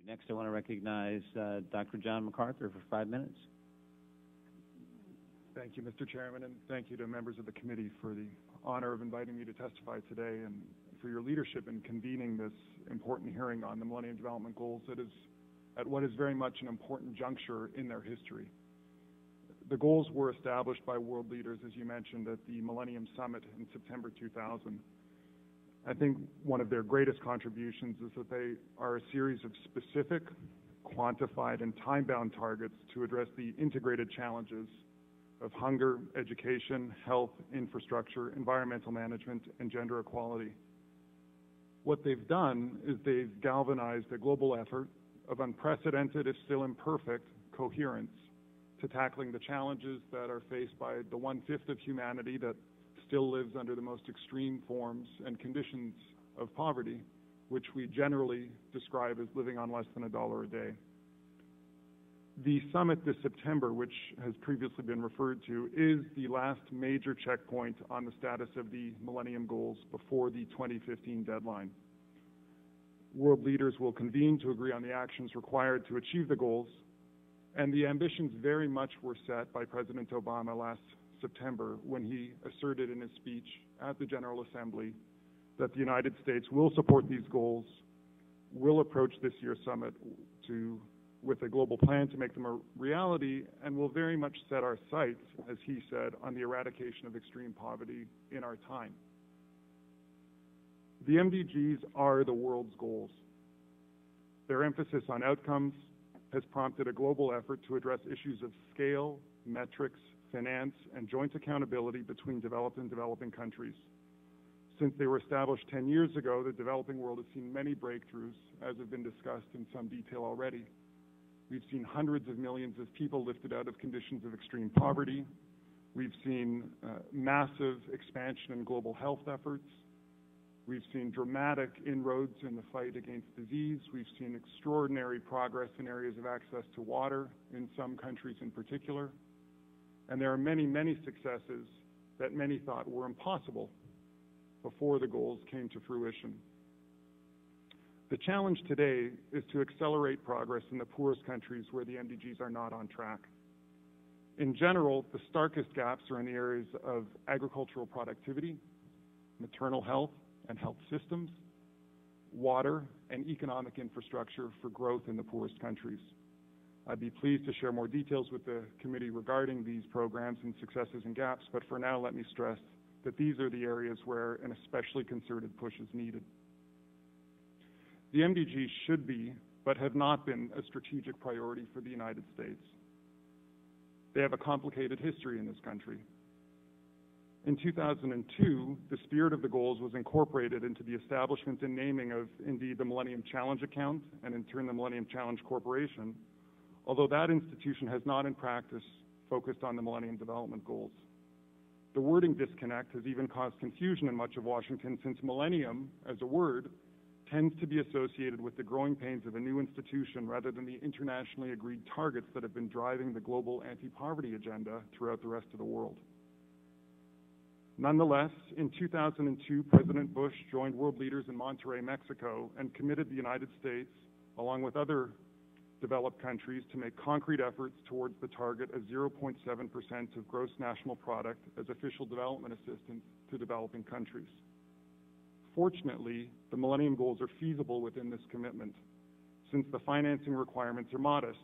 Next, I want to recognize Dr. John McArthur for 5 minutes. Thank you, Mr. Chairman, and thank you to members of the committee for the honor of inviting me to testify today and for your leadership in convening this important hearing on the Millennium Development Goals that is at what is very much an important juncture in their history. The goals were established by world leaders, as you mentioned, at the Millennium Summit in September 2000. I think one of their greatest contributions is that they are a series of specific, quantified, and time-bound targets to address the integrated challenges of hunger, education, health, infrastructure, environmental management, and gender equality. What they've done is they've galvanized a global effort of unprecedented, if still imperfect, coherence to tackling the challenges that are faced by the 1/5 of humanity that still lives under the most extreme forms and conditions of poverty, which we generally describe as living on less than $1 a day. The summit this September, which has previously been referred to, is the last major checkpoint on the status of the Millennium Goals before the 2015 deadline. World leaders will convene to agree on the actions required to achieve the goals, and the ambitions very much were set by President Obama last September when he asserted in his speech at the General Assembly that the United States will support these goals, will approach this year's summit with a global plan to make them a reality, and will very much set our sights, as he said, on the eradication of extreme poverty in our time. The MDGs are the world's goals. Their emphasis on outcomes has prompted a global effort to address issues of scale, metrics, finance, and joint accountability between developed and developing countries. Since they were established 10 years ago, the developing world has seen many breakthroughs, as have been discussed in some detail already. We've seen hundreds of millions of people lifted out of conditions of extreme poverty. We've seen massive expansion in global health efforts. We've seen dramatic inroads in the fight against disease. We've seen extraordinary progress in areas of access to water in some countries in particular. And there are many, many successes that many thought were impossible before the goals came to fruition. The challenge today is to accelerate progress in the poorest countries where the MDGs are not on track. In general, the starkest gaps are in the areas of agricultural productivity, maternal health and health systems, water, and economic infrastructure for growth in the poorest countries. I'd be pleased to share more details with the committee regarding these programs and successes and gaps, but for now let me stress that these are the areas where an especially concerted push is needed. The MDGs should be, but have not been, a strategic priority for the United States. They have a complicated history in this country. In 2002, the spirit of the goals was incorporated into the establishment and naming of, indeed, the Millennium Challenge Account, and in turn the Millennium Challenge Corporation, although that institution has not in practice focused on the Millennium Development Goals. The wording disconnect has even caused confusion in much of Washington, since millennium, as a word, tends to be associated with the growing pains of a new institution rather than the internationally agreed targets that have been driving the global anti-poverty agenda throughout the rest of the world. Nonetheless, in 2002, President Bush joined world leaders in Monterrey, Mexico, and committed the United States, along with other developed countries, to make concrete efforts towards the target of 0.7% of gross national product as official development assistance to developing countries. Fortunately, the Millennium Goals are feasible within this commitment, since the financing requirements are modest,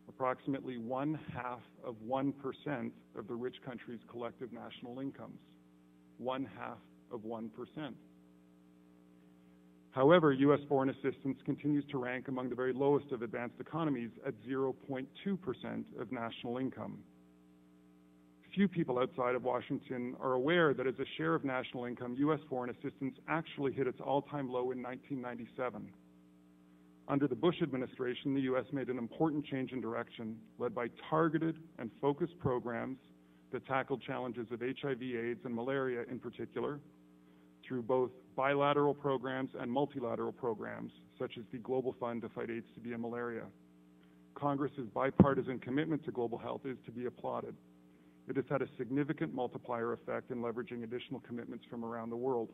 approximately 0.5% of the rich country's collective national incomes. 0.5%. However, U.S. foreign assistance continues to rank among the very lowest of advanced economies at 0.2% of national income. Few people outside of Washington are aware that as a share of national income, U.S. foreign assistance actually hit its all-time low in 1997. Under the Bush administration, the U.S. made an important change in direction, led by targeted and focused programs that tackled challenges of HIV, AIDS, and malaria in particular, through both bilateral programs and multilateral programs, such as the Global Fund to Fight AIDS, TB, and Malaria. Congress's bipartisan commitment to global health is to be applauded. It has had a significant multiplier effect in leveraging additional commitments from around the world.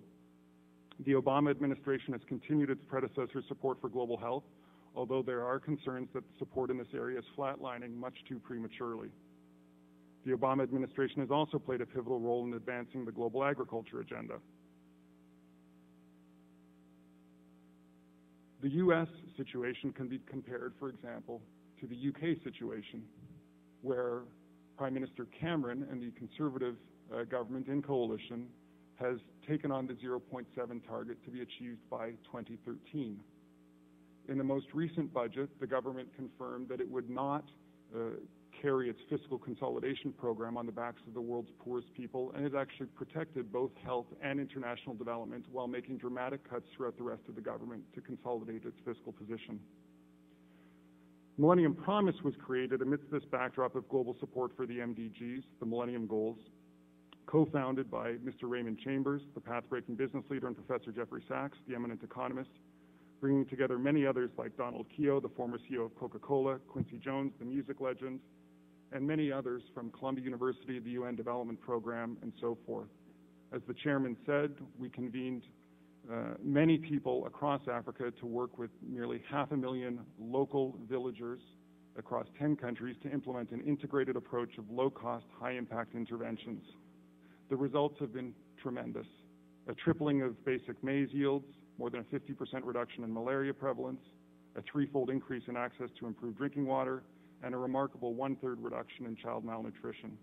The Obama administration has continued its predecessor's support for global health, although there are concerns that support in this area is flatlining much too prematurely. The Obama administration has also played a pivotal role in advancing the global agriculture agenda. The U.S. situation can be compared, for example, to the UK situation, where Prime Minister Cameron and the Conservative government in coalition has taken on the 0.7 target to be achieved by 2013. In the most recent budget, the government confirmed that it would not carry its fiscal consolidation program on the backs of the world's poorest people, and it actually protected both health and international development while making dramatic cuts throughout the rest of the government to consolidate its fiscal position. Millennium Promise was created amidst this backdrop of global support for the MDGs, the Millennium Goals, co-founded by Mr. Raymond Chambers, the path-breaking business leader, and Professor Jeffrey Sachs, the eminent economist, bringing together many others like Donald Keogh, the former CEO of Coca-Cola, Quincy Jones, the music legend, and many others from Columbia University, the UN Development Program, and so forth. As the chairman said, we convened many people across Africa to work with nearly 500,000 local villagers across 10 countries to implement an integrated approach of low-cost, high-impact interventions. The results have been tremendous. A tripling of basic maize yields, more than a 50% reduction in malaria prevalence, a threefold increase in access to improved drinking water, and a remarkable one-third reduction in child malnutrition.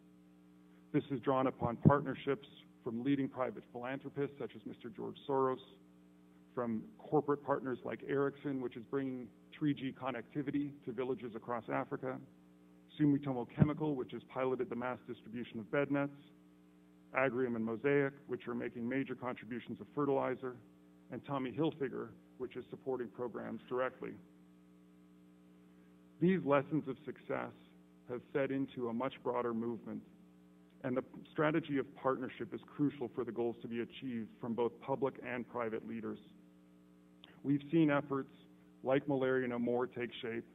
This has drawn upon partnerships from leading private philanthropists such as Mr. George Soros, from corporate partners like Ericsson, which is bringing 3G connectivity to villages across Africa, Sumitomo Chemical, which has piloted the mass distribution of bed nets, Agrium and Mosaic, which are making major contributions of fertilizer, and Tommy Hilfiger, which is supporting programs directly. These lessons of success have fed into a much broader movement, and the strategy of partnership is crucial for the goals to be achieved from both public and private leaders. We've seen efforts like Malaria No More take shape,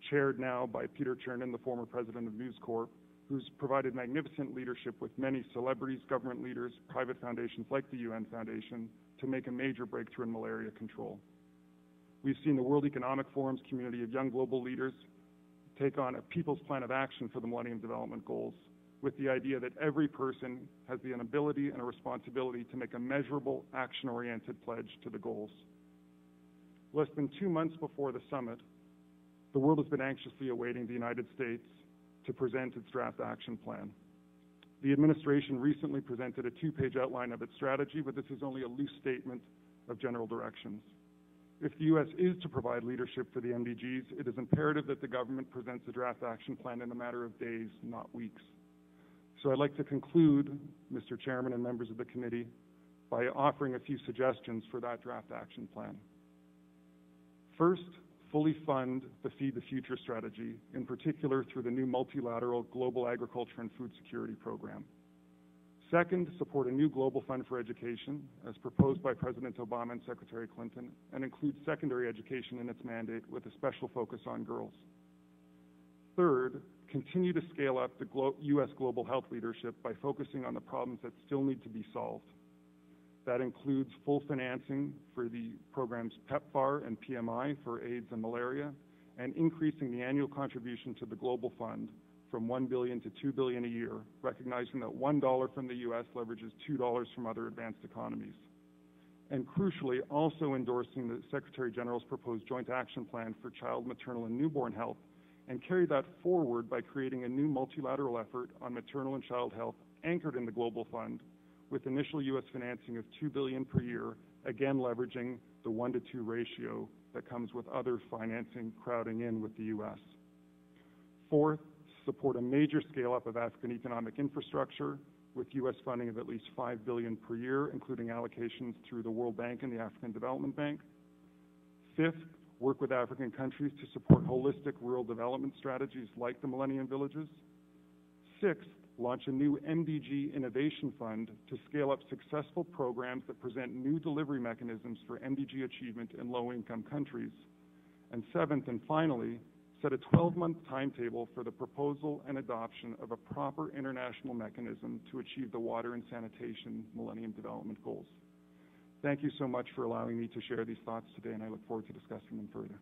chaired now by Peter Chernin, the former president of News Corp, who's provided magnificent leadership with many celebrities, government leaders, private foundations like the UN Foundation to make a major breakthrough in malaria control. We've seen the World Economic Forum's community of young global leaders take on a people's plan of action for the Millennium Development Goals, with the idea that every person has the ability and a responsibility to make a measurable, action-oriented pledge to the goals. Less than 2 months before the summit, the world has been anxiously awaiting the United States to present its draft action plan. The administration recently presented a 2-page outline of its strategy, but this is only a loose statement of general directions. If the U.S. is to provide leadership for the MDGs, it is imperative that the government presents a draft action plan in a matter of days, not weeks. So I'd like to conclude, Mr. Chairman and members of the committee, by offering a few suggestions for that draft action plan. First, fully fund the Feed the Future strategy, in particular through the new multilateral Global Agriculture and Food Security Program. Second, support a new global fund for education, as proposed by President Obama and Secretary Clinton, and include secondary education in its mandate with a special focus on girls. Third, continue to scale up the U.S. global health leadership by focusing on the problems that still need to be solved. That includes full financing for the programs PEPFAR and PMI for AIDS and malaria, and increasing the annual contribution to the Global Fund from $1 billion to $2 billion a year, recognizing that $1 from the U.S. leverages $2 from other advanced economies. And crucially, also endorsing the Secretary General's proposed joint action plan for child, maternal, and newborn health, and carry that forward by creating a new multilateral effort on maternal and child health anchored in the Global Fund, with initial U.S. financing of $2 billion per year, again leveraging the 1-to-2 ratio that comes with other financing crowding in with the U.S. Fourth, support a major scale-up of African economic infrastructure with U.S. funding of at least $5 billion per year, including allocations through the World Bank and the African Development Bank. Fifth, work with African countries to support holistic rural development strategies like the Millennium Villages. Sixth, launch a new MDG Innovation Fund to scale up successful programs that present new delivery mechanisms for MDG achievement in low-income countries. And seventh and finally, set a 12-month timetable for the proposal and adoption of a proper international mechanism to achieve the water and sanitation Millennium Development Goals. Thank you so much for allowing me to share these thoughts today, and I look forward to discussing them further.